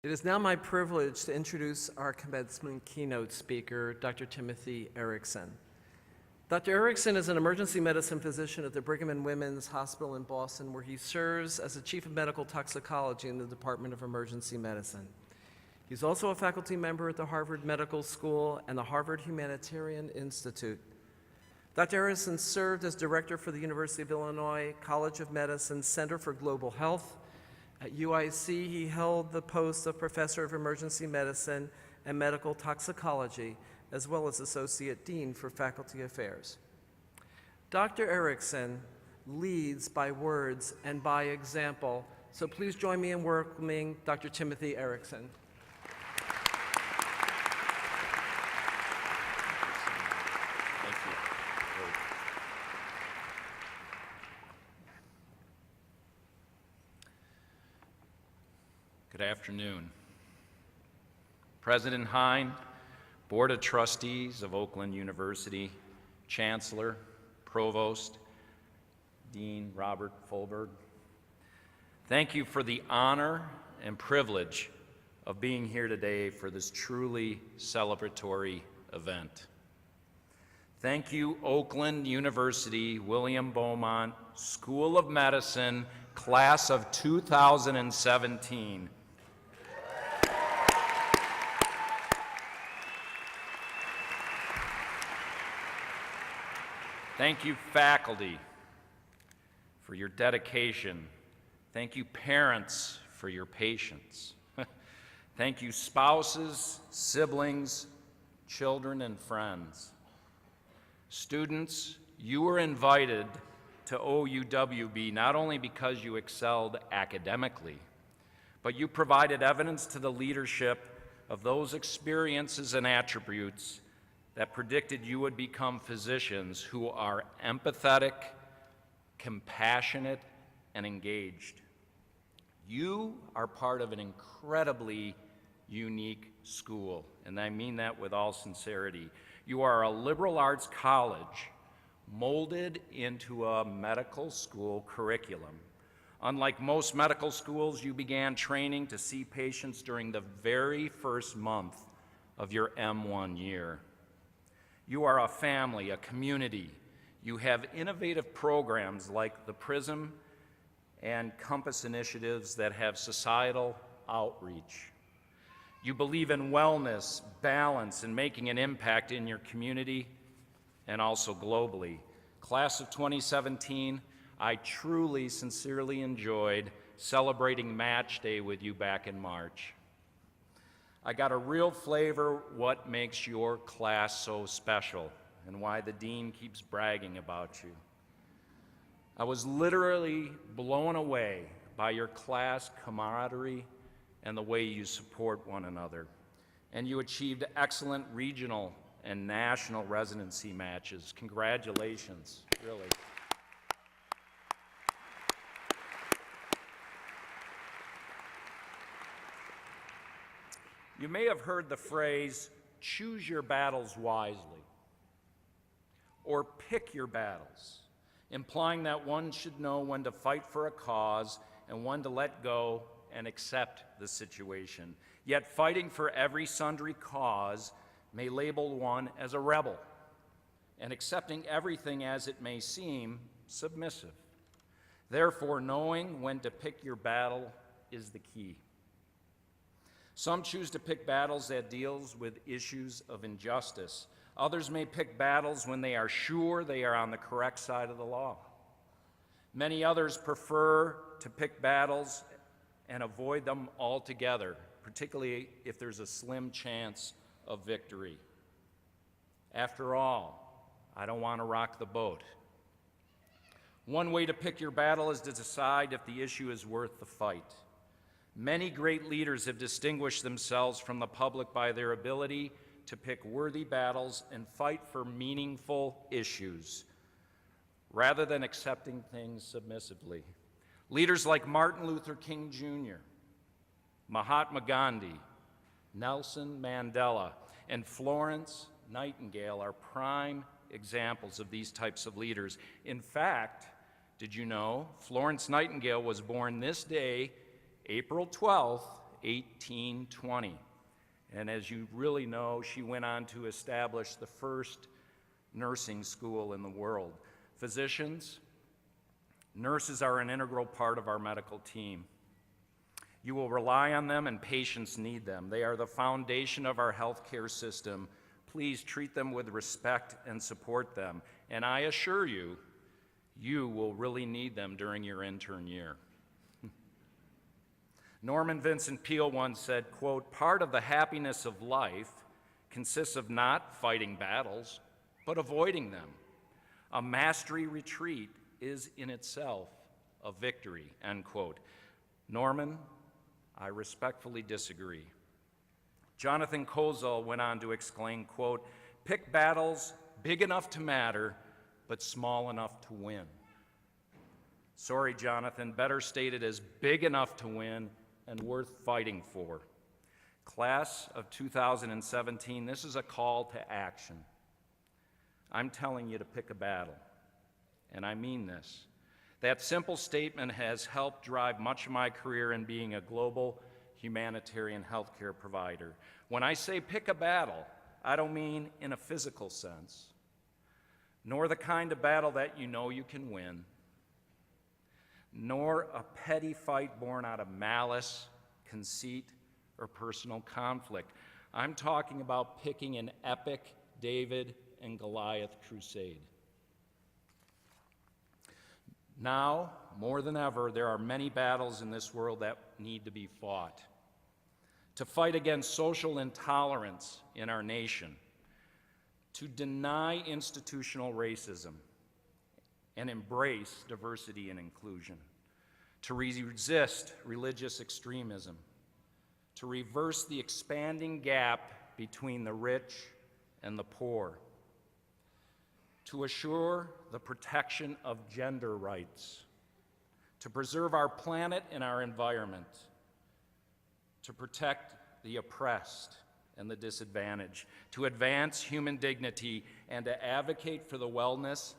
It is now my privilege to introduce our commencement keynote speaker, Dr. Timothy Erickson. Dr. Erickson is an emergency medicine physician at the Brigham and Women's Hospital in Boston, where he serves as the Chief of Medical Toxicology in the Department of Emergency Medicine. He's also a faculty member at the Harvard Medical School and the Harvard Humanitarian Institute. Dr. Erickson served as director for the University of Illinois College of Medicine Center for Global Health. At UIC, he held the post of Professor of Emergency Medicine and Medical Toxicology, as well as Associate Dean for Faculty Affairs. Dr. Erickson leads by words and by example, so please join me in welcoming Dr. Timothy Erickson. Good afternoon. President Hine, Board of Trustees of Oakland University, Chancellor, Provost, Dean Robert Fulberg, thank you for the honor and privilege of being here today for this truly celebratory event. Thank you, Oakland University, William Beaumont School of Medicine, class of 2017. Thank you, faculty, for your dedication. Thank you, parents, for your patience. Thank you, spouses, siblings, children, and friends. Students, you were invited to OUWB not only because you excelled academically, but you provided evidence to the leadership of those experiences and attributes that predicted you would become physicians who are empathetic, compassionate, and engaged. You are part of an incredibly unique school, and I mean that with all sincerity. You are a liberal arts college molded into a medical school curriculum. Unlike most medical schools, you began training to see patients during the very first month of your M1 year. You are a family, a community. You have innovative programs like the PRISM and COMPASS initiatives that have societal outreach. You believe in wellness, balance, and making an impact in your community and also globally. Class of 2017, I truly, sincerely enjoyed celebrating Match Day with you back in March. I got a real flavor what makes your class so special and why the dean keeps bragging about you. I was literally blown away by your class camaraderie and the way you support one another. And you achieved excellent regional and national residency matches. Congratulations, really. You may have heard the phrase, choose your battles wisely, or pick your battles, implying that one should know when to fight for a cause and when to let go and accept the situation. Yet fighting for every sundry cause may label one as a rebel, and accepting everything as it may seem, submissive. Therefore, knowing when to pick your battle is the key. Some choose to pick battles that deals with issues of injustice. Others may pick battles when they are sure they are on the correct side of the law. Many others prefer to pick battles and avoid them altogether, particularly if there's a slim chance of victory. After all, I don't want to rock the boat. One way to pick your battle is to decide if the issue is worth the fight. Many great leaders have distinguished themselves from the public by their ability to pick worthy battles and fight for meaningful issues, rather than accepting things submissively. Leaders like Martin Luther King Jr., Mahatma Gandhi, Nelson Mandela, and Florence Nightingale are prime examples of these types of leaders. In fact, did you know Florence Nightingale was born this day, April 12th, 1820. And as you really know, she went on to establish the first nursing school in the world. Physicians, nurses are an integral part of our medical team. You will rely on them, and patients need them. They are the foundation of our healthcare system. Please treat them with respect and support them. And I assure you, you will really need them during your intern year. Norman Vincent Peale once said, quote, "Part of the happiness of life consists of not fighting battles, but avoiding them. A mastery retreat is in itself a victory," end quote. Norman, I respectfully disagree. Jonathan Kozol went on to exclaim, quote, "Pick battles big enough to matter, but small enough to win." Sorry, Jonathan, better stated as big enough to win and worth fighting for. Class of 2017, this is a call to action. I'm telling you to pick a battle, and I mean this. That simple statement has helped drive much of my career in being a global humanitarian healthcare provider. When I say pick a battle, I don't mean in a physical sense, nor the kind of battle that you know you can win, nor a petty fight born out of malice, conceit, or personal conflict. I'm talking about picking an epic David and Goliath crusade. Now, more than ever, there are many battles in this world that need to be fought. To fight against social intolerance in our nation, to deny institutional racism and embrace diversity and inclusion, to resist religious extremism, to reverse the expanding gap between the rich and the poor, to assure the protection of gender rights, to preserve our planet and our environment, to protect the oppressed and the disadvantaged, to advance human dignity, and to advocate for the wellness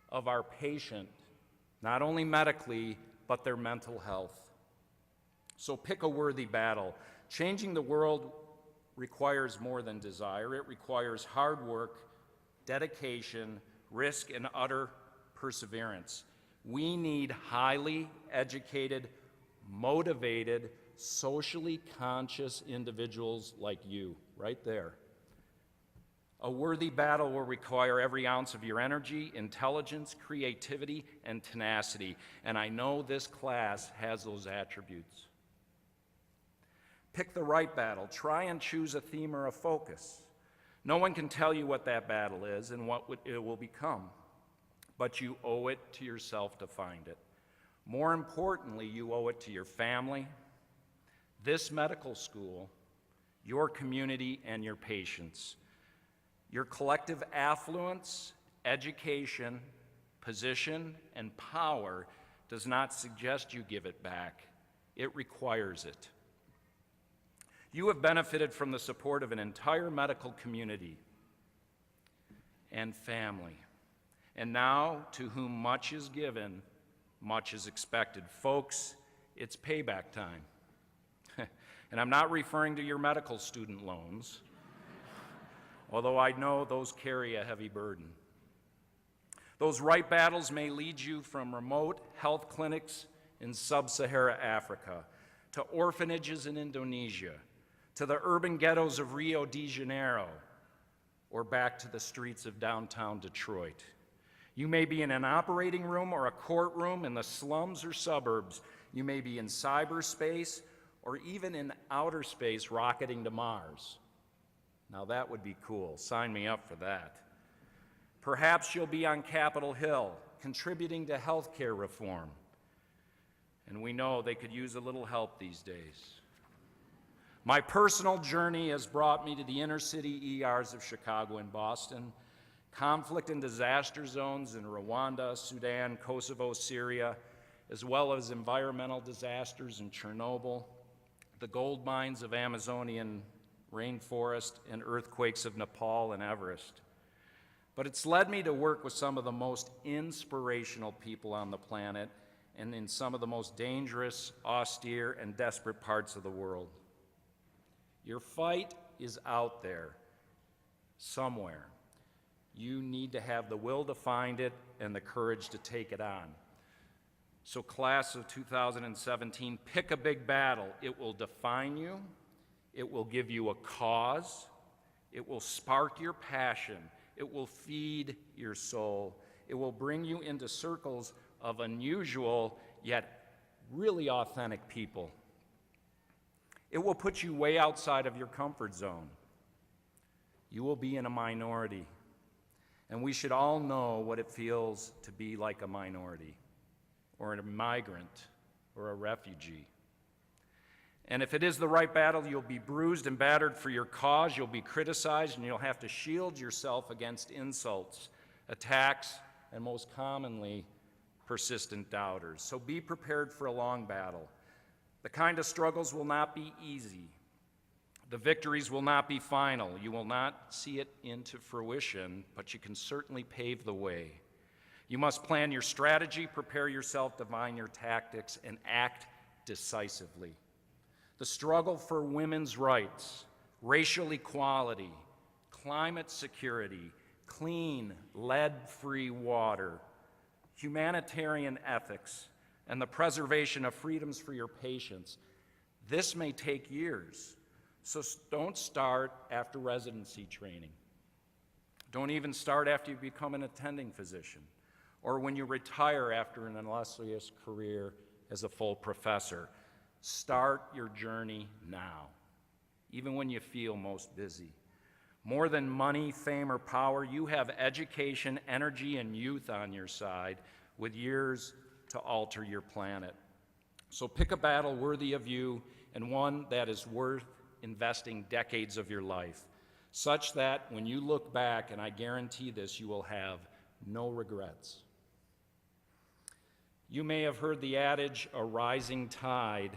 of our patient, not only medically, but their mental health. So pick a worthy battle. Changing the world requires more than desire. It requires hard work, dedication, risk, and utter perseverance. We need highly educated, motivated, socially conscious individuals like you, right there. A worthy battle will require every ounce of your energy, intelligence, creativity, and tenacity, and I know this class has those attributes. Pick the right battle. Try and choose a theme or a focus. No one can tell you what that battle is and what it will become, but you owe it to yourself to find it. More importantly, you owe it to your family, this medical school, your community, and your patients. Your collective affluence, education, position, and power does not suggest you give it back. It requires it. You have benefited from the support of an entire medical community and family. And now, to whom much is given, much is expected. Folks, it's payback time. And I'm not referring to your medical student loans, although I know those carry a heavy burden. Those right battles may lead you from remote health clinics in sub-Saharan Africa to orphanages in Indonesia, to the urban ghettos of Rio de Janeiro, or back to the streets of downtown Detroit. You may be in an operating room or a courtroom in the slums or suburbs. You may be in cyberspace or even in outer space rocketing to Mars. Now that would be cool. Sign me up for that. Perhaps you'll be on Capitol Hill contributing to healthcare reform. And we know they could use a little help these days. My personal journey has brought me to the inner city ERs of Chicago and Boston, conflict and disaster zones in Rwanda, Sudan, Kosovo, Syria, as well as environmental disasters in Chernobyl, the gold mines of Amazonian rainforest, and earthquakes of Nepal and Everest. But it's led me to work with some of the most inspirational people on the planet and in some of the most dangerous, austere, and desperate parts of the world. Your fight is out there somewhere. You need to have the will to find it and the courage to take it on. So class of 2017, pick a big battle. It will define you. It will give you a cause. It will spark your passion. It will feed your soul. It will bring you into circles of unusual yet really authentic people. It will put you way outside of your comfort zone. You will be in a minority, and we should all know what it feels to be like a minority, or a migrant, or a refugee. And if it is the right battle, you'll be bruised and battered for your cause, you'll be criticized, and you'll have to shield yourself against insults, attacks, and most commonly, persistent doubters. So be prepared for a long battle. The kind of struggles will not be easy. The victories will not be final. You will not see it into fruition, but you can certainly pave the way. You must plan your strategy, prepare yourself, define your tactics, and act decisively. The struggle for women's rights, racial equality, climate security, clean, lead-free water, humanitarian ethics, and the preservation of freedoms for your patients. This may take years, so don't start after residency training. Don't even start after you become an attending physician, or when you retire after an illustrious career as a full professor. Start your journey now, even when you feel most busy. More than money, fame, or power, you have education, energy, and youth on your side with years to alter your planet. So pick a battle worthy of you and one that is worth investing decades of your life, such that when you look back, and I guarantee this, you will have no regrets. You may have heard the adage, a rising tide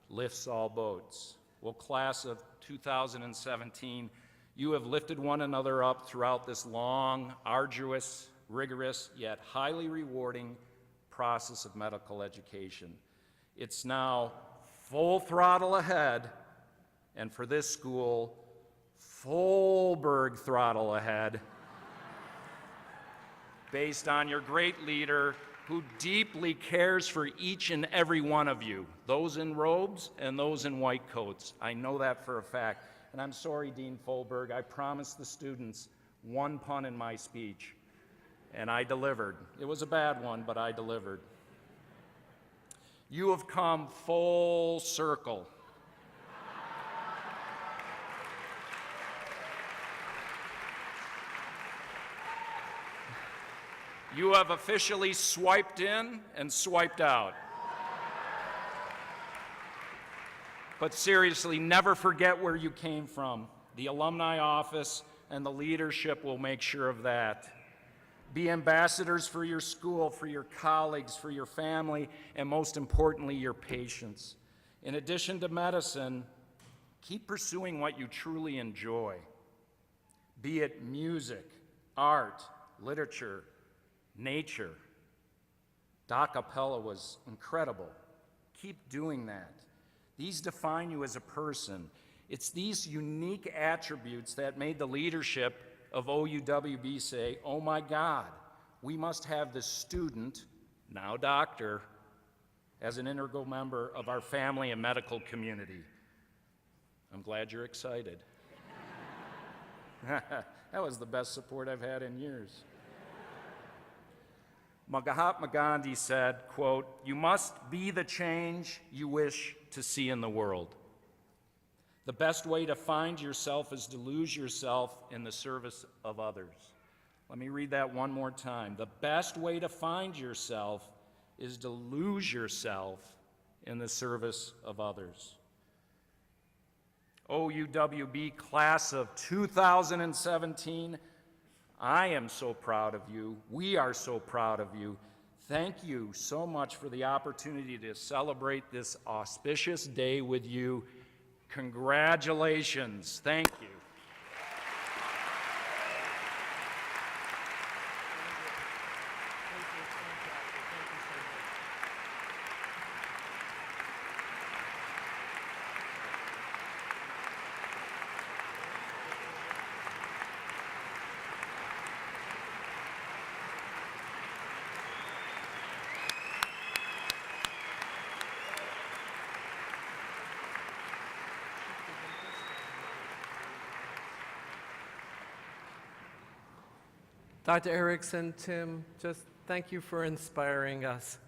lifts all boats. Well, class of 2017, you have lifted one another up throughout this long, arduous, rigorous, yet highly rewarding process of medical education. It's now full throttle ahead, and for this school, full berg throttle ahead, based on your great leader who deeply cares for each and every one of you, those in robes and those in white coats. I know that for a fact. And I'm sorry, Dean Folberg, I promised the students one pun in my speech, and I delivered. It was a bad one, but I delivered. You have come full circle. You have officially swiped in and swiped out. But seriously, never forget where you came from. The alumni office and the leadership will make sure of that. Be ambassadors for your school, for your colleagues, for your family, and most importantly, your patients. In addition to medicine, keep pursuing what you truly enjoy, be it music, art, literature, nature. Doc Appella was incredible. Keep doing that. These define you as a person. It's these unique attributes that made the leadership of OUWB say, oh my God, we must have this student, now doctor, as an integral member of our family and medical community. I'm glad you're excited. That was the best support I've had in years. Mahatma Gandhi said, quote, "You must be the change you wish to see in the world." The best way to find yourself is to lose yourself in the service of others. Let me read that one more time. The best way to find yourself is to lose yourself in the service of others. OUWB class of 2017, I am so proud of you. We are so proud of you. Thank you so much for the opportunity to celebrate this auspicious day with you. Congratulations. Thank you. Dr. Erickson, Tim, just thank you for inspiring us.